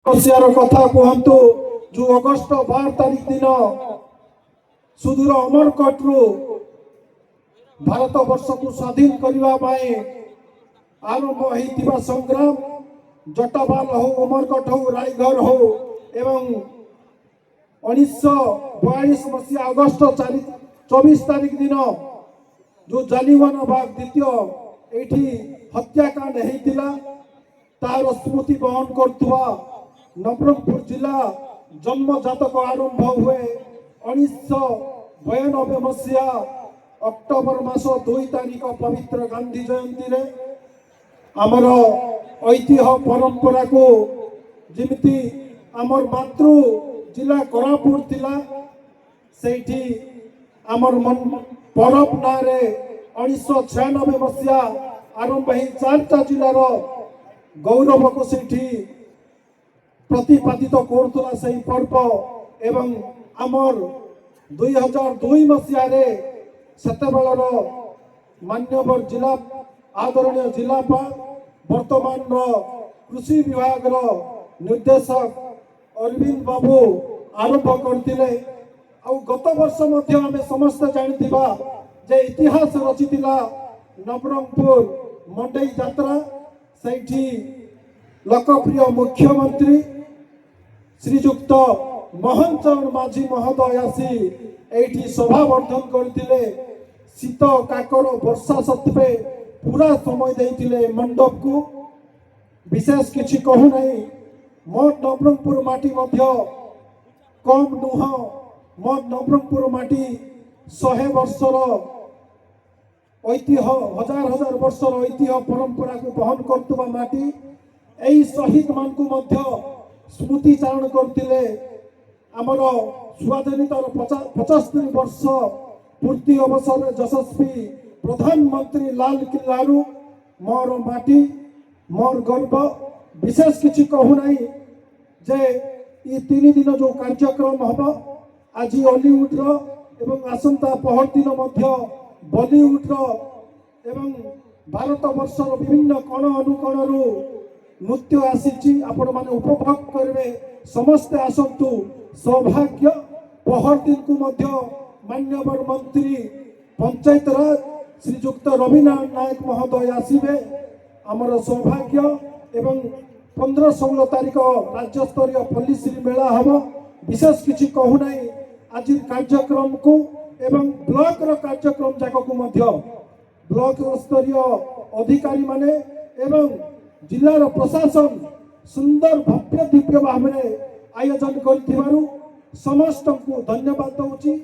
मसीहार कथा कहतु जो अगस्ट 12 तारीख दिन सुदूर अमरकटू भारत वर्ष को स्वाधीन करने आरंभ होता संग्राम जटाबाल हो अमरकट हो रायगढ़ हो एवं 1942 मसीहा अगस्ट 24 तारीख दिन जो जालियानवाला बाग द्वितीय एठी हत्याकांड होता तार स्मृति बहन करुवा नवरंगपुर जिला जन्म जातक आरंभ हुए 1992 मसीहा अक्टोबर मास 2 तारीख पवित्र गांधी जयंती रे आमर ऐतिह्य परंपरा को जिमिति आमर मातृ जिला कोरापुट थिला सेठी आमर मन परब ना रे 1996 मसीहा आरंभ ही 4टा जिलार गौरव को सेठी प्रतिपादित करुला से पर्व एवं आमर 2002 मसीह सेतेबेलर मान्यवर जिला आदरणीय जिलापाल वर्तमान कृषि विभाग निर्देशक अरविंद बाबू आरंभ करते गत वर्ष आम समस्त जानिथिबा जे इतिहास रचिथिला नवरंगपुर मंडई यात्रा सेठी लोकप्रिय मुख्यमंत्री श्रीजुक्त मोहन चरण माझी महोदय आसी एठी सभा वर्धन करथिले शीत काकर वर्षा सत्वे पूरा समय देइथिले मंडप को विशेष किछि कहू नहीं मोर नवरंगपुर माटी मध्य कम नुह मोर नवरंगपुर माटी 100 वर्षर ऐतिह्य हजार हजार वर्षर ऐतिह्य परंपरा को बहन करतुवा माटी एई शहीद मान को मध्य स्मृति चारण करते आमर स्वाधीनतार 75 वर्ष पूर्ति अवसर यशस्वी प्रधानमंत्री लाल किल्लारू मोर माटी मोर गर्व विशेष किछि कहू नहीं जे ये 3 दिन जो कार्यक्रम हम आज हॉलीवुड एवं आसंता पहर दिन मध्य बॉलीवुड एवं भारत वर्षर विभिन्न कण अनुकण नृत्य आसी आपण माने उपभोग करेंगे समस्ते आसतु सौभाग्य पहर दिन को मध्य मान्यवर मंत्री पंचायत राज श्रीजुक्त रविनारायण नायक महोदय आसवे आमर सौभाग्य एवं 15-16 तारीख राज्य स्तरीय पल्लीश्री मेला हम विशेष किछि कहू नहीं आज कार्यक्रम को एवं ब्लॉक रो कार्यक्रम जाक को मध्य ब्लॉक स्तरीय अधिकारी माने एवं जिलार प्रशासन सुंदर भव्य दिव्य भाव में आयोजन कर समस्त को धन्यवाद दूची।